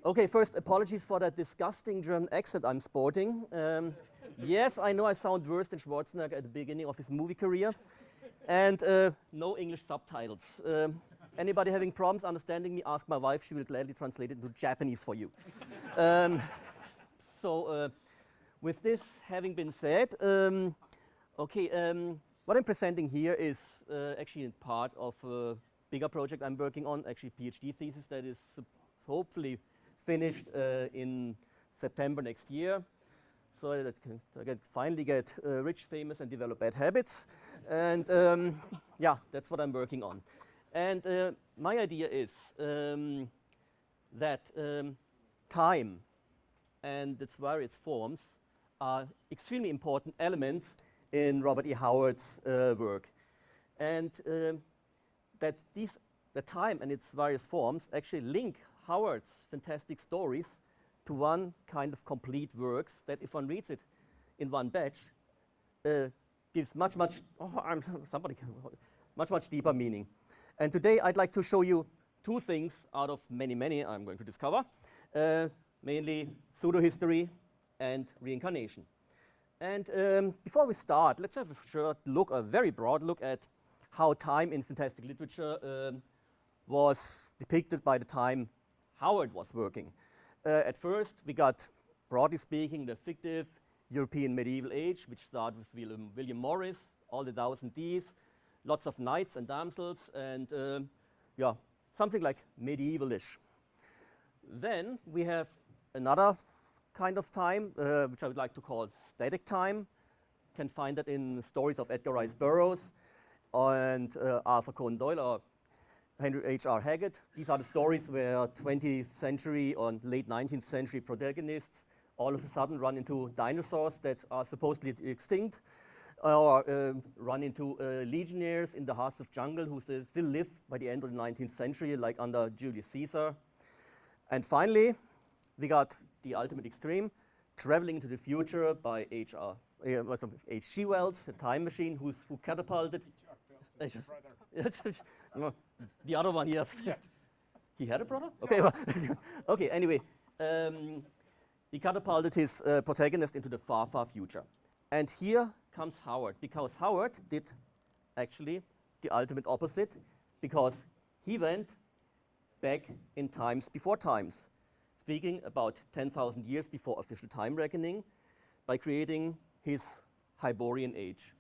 Okay, first, apologies for that disgusting German accent I'm sporting. Yes, I know I sound worse than Schwarzenegger at the beginning of his movie career. And no English subtitles. Anybody having problems understanding me, ask my wife. She will gladly translate it into Japanese for you. With this having been said, what I'm presenting here is actually part of a bigger project I'm working on, actually a PhD thesis that is hopefully finished in September next year, so that I can finally get rich, famous, and develop bad habits. And yeah, that's what I'm working on. And my idea is that time and its various forms are extremely important elements in Robert E. Howard's work. And that the time and its various forms actually link Howard's fantastic stories to one kind of complete works that, if one reads it in one batch, gives much deeper meaning. And today I'd like to show you two things out of many I'm going to discover, mainly pseudo-history and reincarnation. And before we start, let's have a very broad look at how time in fantastic literature was depicted by the time Howard was working. At first, we got, broadly speaking, the fictive European medieval age, which started with William Morris, all the Thousand D's, lots of knights and damsels, and yeah, something like medievalish. Then we have another kind of time, which I would like to call static time. You can find that in stories of Edgar Rice Burroughs and Arthur Conan Doyle or Henry H.R. Haggard. These are the stories where 20th century or late 19th century protagonists all of a sudden run into dinosaurs that are supposedly extinct, or run into legionnaires in the hearts of jungle who still live by the end of the 19th century, like under Julius Caesar. And finally, we got the ultimate extreme, traveling into the future by H.G. Wells, a time machine who catapulted. The other one, yes. He had a brother? Okay, okay, anyway. He catapulted his protagonist into the far future. And here comes Howard, because Howard did actually the ultimate opposite, because he went back in times before times, speaking about 10,000 years before official time reckoning, by creating his Hyborian age.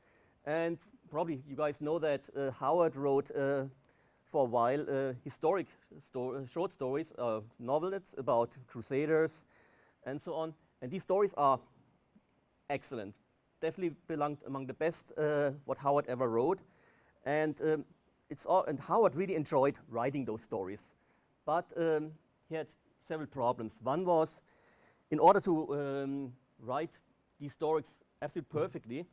And probably you guys know that Howard wrote for a while historic short stories, novelettes about crusaders and so on. And these stories are excellent. Definitely belonged among the best what Howard ever wrote. And and Howard really enjoyed writing those stories. But he had several problems. One was, in order to write these stories absolutely perfectly,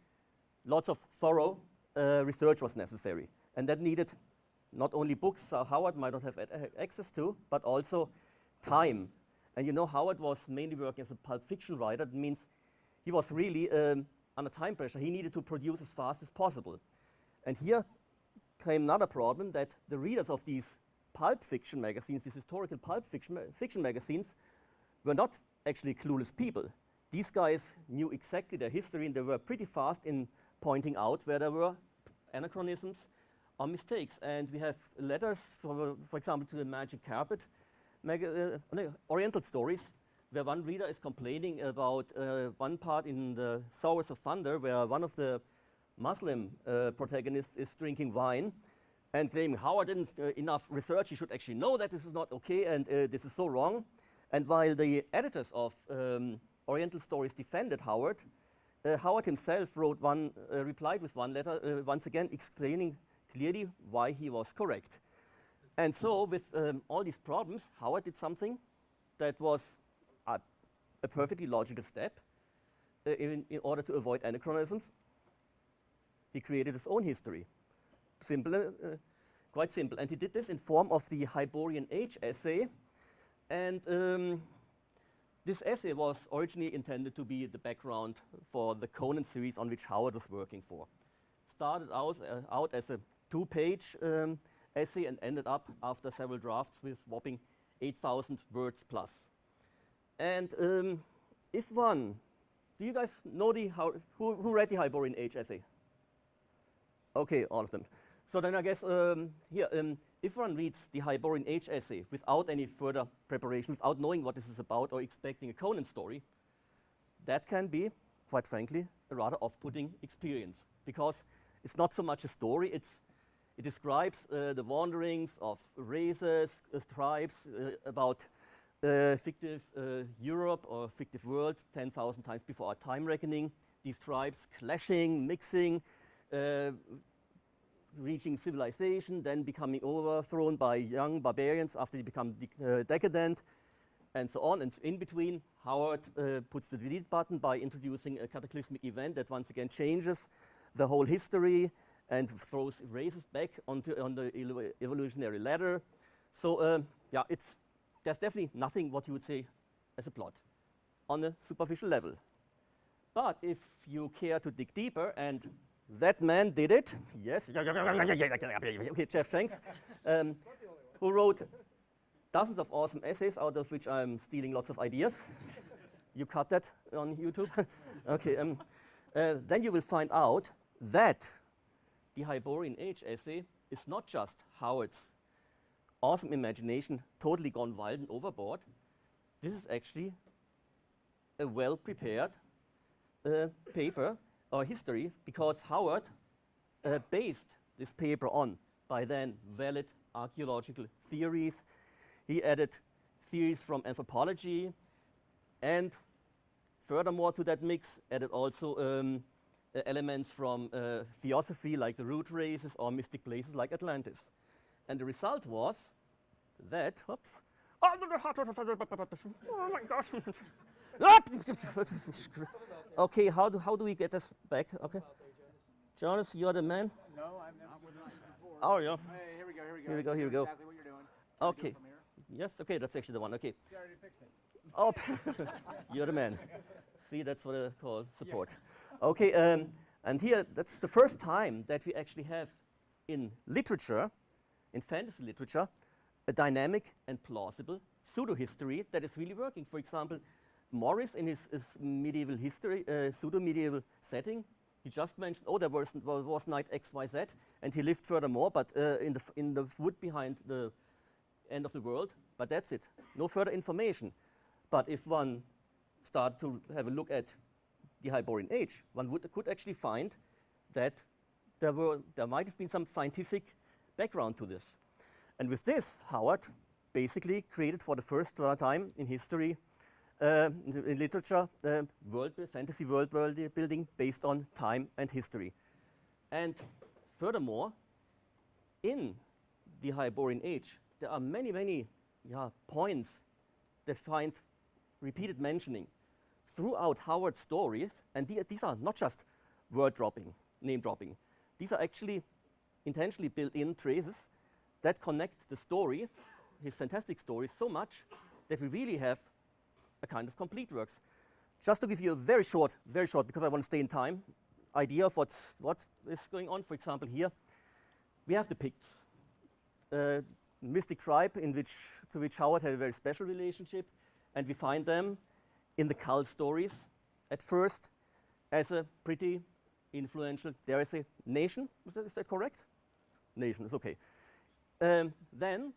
lots of thorough research was necessary. And that needed not only books Howard might not have access to, but also time. And you know, Howard was mainly working as a pulp fiction writer. That means he was really under time pressure. He needed to produce as fast as possible. And here came another problem, that the readers of these pulp fiction magazines, these historical pulp fiction magazines, were not actually clueless people. These guys knew exactly their history, and they were pretty fast in pointing out where there were anachronisms or mistakes. And we have letters, for example, to the Magic Carpet, Oriental Stories, where one reader is complaining about one part in the Sowers of Thunder, where one of the Muslim protagonists is drinking wine and claiming Howard didn't enough research, he should actually know that this is not okay and this is so wrong. And while the editors of Oriental Stories defended Howard, Howard himself replied with one letter, once again explaining clearly why he was correct. And so with all these problems, Howard did something that was a perfectly logical step in order to avoid anachronisms. He created his own history. Simple, quite simple. And he did this in form of the Hyborian Age essay. And this essay was originally intended to be the background for the Conan series on which Howard was working for. Started out as a 2-page essay and ended up, after several drafts, with whopping 8,000 words plus. And if one, do you guys know who read the Hyborian Age essay? Okay, all of them. So then I guess if one reads the Hyborian Age essay without any further preparation, without knowing what this is about or expecting a Conan story, that can be, quite frankly, a rather off-putting experience, because it's not so much a story, it describes the wanderings of races, tribes, about fictive Europe or fictive world 10,000 times before our time reckoning. These tribes clashing, mixing, reaching civilization, then becoming overthrown by young barbarians after they become decadent, and so on. And in between, Howard puts the delete button by introducing a cataclysmic event that once again changes the whole history and throws races back on the evolutionary ladder. So yeah, there's definitely nothing what you would say as a plot on a superficial level. But if you care to dig deeper, and that man did it, yes, okay, Jeff Shanks, who wrote dozens of awesome essays, out of which I'm stealing lots of ideas. You cut that on YouTube. Okay, then you will find out that the Hyborian Age essay is not just Howard's awesome imagination totally gone wild and overboard. This is actually a well-prepared paper or history, because Howard based this paper on, by then, valid archaeological theories. He added theories from anthropology, and furthermore to that mix, added also elements from theosophy, like the root races, or mystic places like Atlantis. And the result was that, oops, oh my gosh. Okay, how do we get this back? Okay, Jonas, you're the man. No, I'm not. Before. Oh yeah. Hey, here we go. Here we go. Here we go. Exactly what you're doing. Okay. Yes. Okay, that's actually the one. Okay. See, I already fixed it. Oh, you're the man. See, that's what I call support. Yeah. Okay, and here that's the first time that we actually have in literature, in fantasy literature, a dynamic and plausible pseudo-history that is really working. For example, Morris, in his medieval history, pseudo-medieval setting, he just mentioned, oh, there was night XYZ, and he lived furthermore, but in the wood behind the end of the world. But that's it. No further information. But if one started to have a look at the Hyborian Age, one could actually find that there might have been some scientific background to this. And with this, Howard basically created for the first time in history, in literature, fantasy world building based on time and history. And furthermore, in the Hyborian Age, there are many points that find repeated mentioning throughout Howard's stories, and these are not just word dropping, name dropping. These are actually intentionally built in traces that connect the stories, his fantastic stories, so much that we really have a kind of complete works. Just to give you a very short, because I want to stay in time, idea of what is going on. For example, here we have the Picts, mystic tribe to which Howard had a very special relationship, and we find them in the cult stories at first as a pretty influential, dare I say, nation. Is that correct? Nation is okay. Then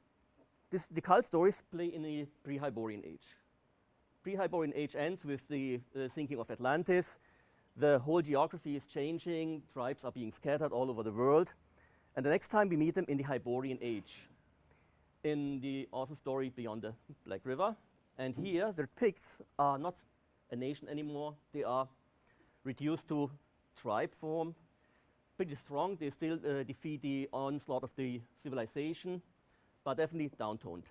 the cult stories play in the pre-Hyborian Age. Pre-Hyborian Age ends with the thinking of Atlantis. The whole geography is changing. Tribes are being scattered all over the world. And the next time we meet them in the Hyborian Age, in the awesome story Beyond the Black River. And here, the Picts are not a nation anymore. They are reduced to tribe form, pretty strong. They still defeat the onslaught of the civilization, but definitely downtoned.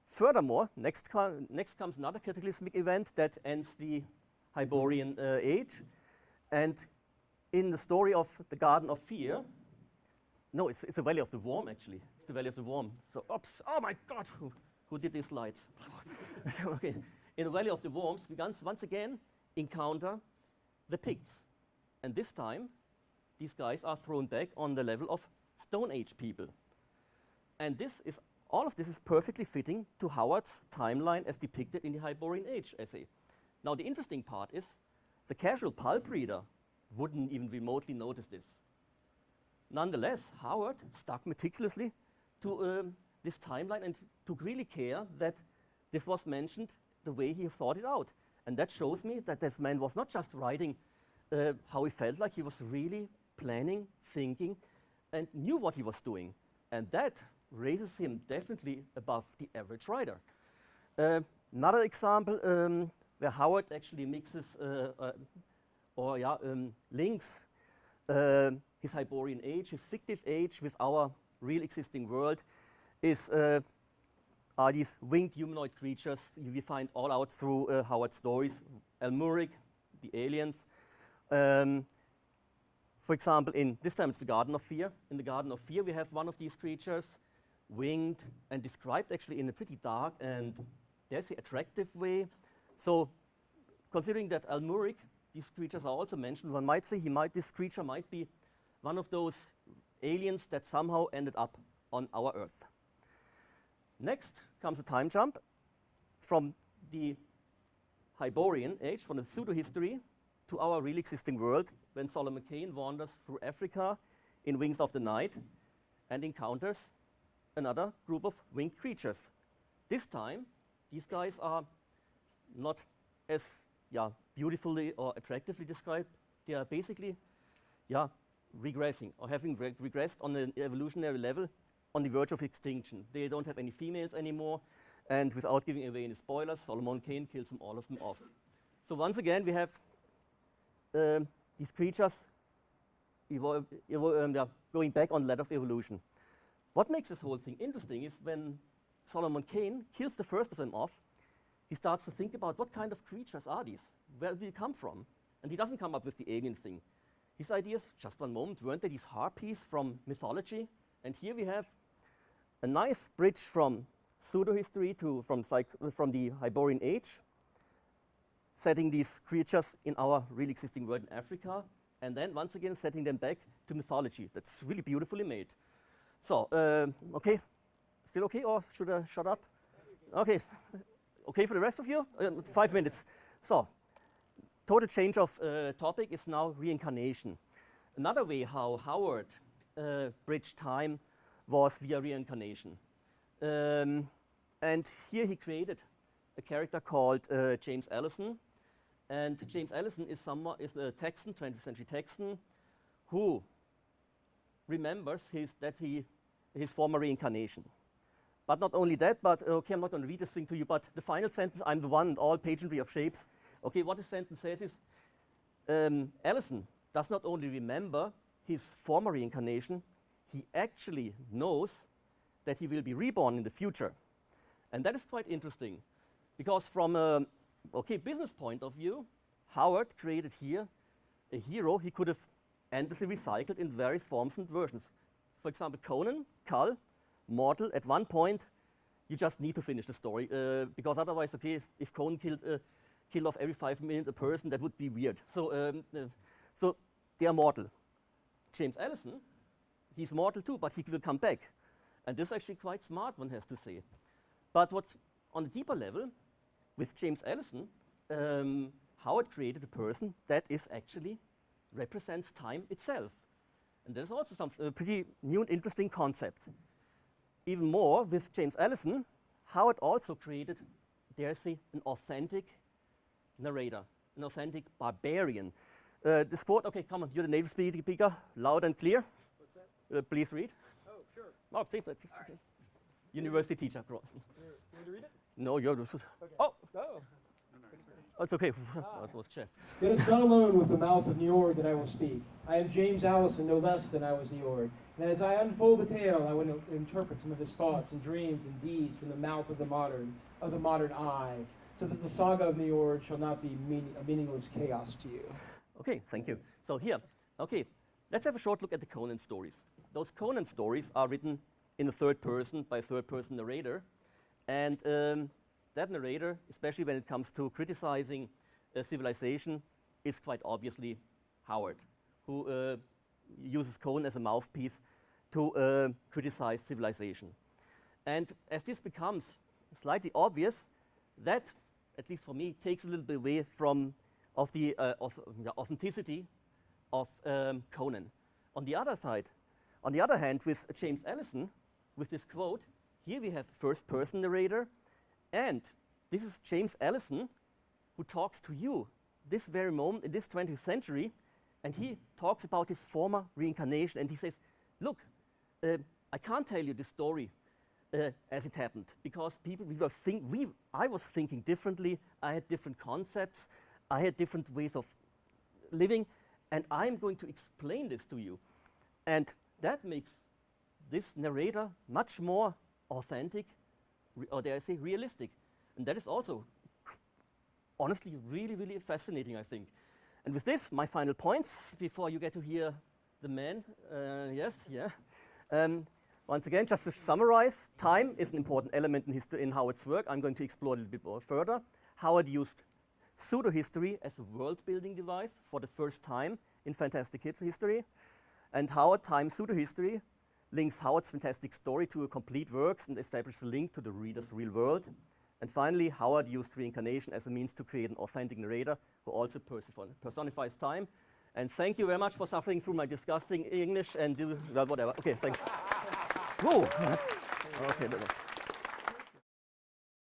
Furthermore, next comes another cataclysmic event that ends the Hyborian Age. And in the story of the Garden of Fear, no, it's the Valley of the Worm, actually. It's the Valley of the Worm. So, oops, oh my God, who did these slides? Okay, in the Valley of the Worms, we once again encounter the Picts. And this time, these guys are thrown back on the level of Stone Age people. And this is all of this is perfectly fitting to Howard's timeline as depicted in the Hyborian Age essay. Now, the interesting part is the casual pulp reader wouldn't even remotely notice this. Nonetheless, Howard stuck meticulously to this timeline and took really care that this was mentioned the way he thought it out. And that shows me that this man was not just writing how he felt like, he was really planning, thinking, and knew what he was doing. And that raises him definitely above the average writer. Another example where Howard actually mixes links his Hyborian age, his fictive age, with our real existing world are these winged humanoid creatures we find all out through Howard's stories. Almuric, the aliens. For example, this time it's the Garden of Fear. In the Garden of Fear we have one of these creatures, winged and described actually in a pretty dark and, dare say, attractive way. So considering that Almuric, these creatures are also mentioned, one might say this creature might be one of those aliens that somehow ended up on our Earth. Next comes a time jump from the Hyborian Age, from the pseudo-history, to our real existing world, when Solomon Kane wanders through Africa in Wings of the Night and encounters another group of winged creatures. This time, these guys are not as beautifully or attractively described. They are basically regressing, or having regressed on an evolutionary level on the verge of extinction. They don't have any females anymore, and without giving away any spoilers, Solomon Kane kills all of them off. So once again, we have these creatures going back on the ladder of evolution. What makes this whole thing interesting is when Solomon Kane kills the first of them off, he starts to think about what kind of creatures are these? Where do they come from? And he doesn't come up with the alien thing. His ideas, just one moment, weren't they these harpies from mythology? And here we have a nice bridge from pseudo-history to from the Hyborian Age, setting these creatures in our real existing world in Africa, and then once again setting them back to mythology. That's really beautifully made. So, okay, still okay, or should I shut up? Okay, okay for the rest of you? 5 minutes. So, total change of topic is now reincarnation. Another way how Howard bridged time was via reincarnation. And here he created a character called James Allison. And James Allison is a Texan, 20th century Texan, who remembers his former reincarnation. But not only that, but okay, I'm not going to read this thing to you, but the final sentence, I'm the one, all pageantry of shapes. Okay, what the sentence says is, Allison does not only remember his former reincarnation, he actually knows that he will be reborn in the future. And that is quite interesting, because from a business point of view, Howard created here a hero he could have endlessly recycled in various forms and versions. For example, Conan, Kull, mortal. At one point, you just need to finish the story, because otherwise, okay, if Conan killed off every 5 minutes a person, that would be weird. So they are mortal. James Allison, he's mortal too, but he will come back. And this is actually quite smart, one has to say. But what's on a deeper level, with James Allison, Howard created a person that is actually represents time itself. And there's also some pretty new and interesting concept. Even more, with James Allison, Howard also created, dare I say, an authentic narrator, an authentic barbarian. This quote, okay, come on, you're the native speaker, loud and clear. What's that? Please read. Oh, sure. Oh, please, right. University teacher. You want me to read it? No, you're the. Okay. Oh! Oh. It's okay. That was Jeff. Yet it's not alone with the mouth of Niord that I will speak. I am James Allison, no less than I was Niord. And as I unfold the tale, I will interpret some of his thoughts and dreams and deeds from the mouth of the modern eye, so that the saga of Niord shall not be a meaningless chaos to you. Okay, thank you. So here, okay, let's have a short look at the Conan stories. Those Conan stories are written in the third person by a third-person narrator, and that narrator, especially when it comes to criticizing civilization, is quite obviously Howard, who uses Conan as a mouthpiece to criticize civilization. And as this becomes slightly obvious, that, at least for me, takes a little bit away from the authenticity of Conan. On the other hand, with James Allison, with this quote, here we have first-person narrator, and this is James Allison who talks to you this very moment in this 20th century, and he talks about his former reincarnation, and he says, look, I can't tell you this story as it happened, because I was thinking differently, I had different concepts, I had different ways of living, and I'm going to explain this to you. And that makes this narrator much more authentic, or dare I say realistic. And that is also, honestly, really, really fascinating, I think. And with this, my final points, before you get to hear the man. Once again, just to summarize, time is an important element in Howard's work. I'm going to explore a little bit more further. Howard used pseudo-history as a world-building device for the first time in fantastic history. And Howard time pseudo-history links Howard's fantastic story to a complete works and establishes a link to the reader's real world. And finally, Howard used reincarnation as a means to create an authentic narrator who also personifies time. And thank you very much for suffering through my disgusting English and whatever. Okay, thanks. Whoa. Okay, that was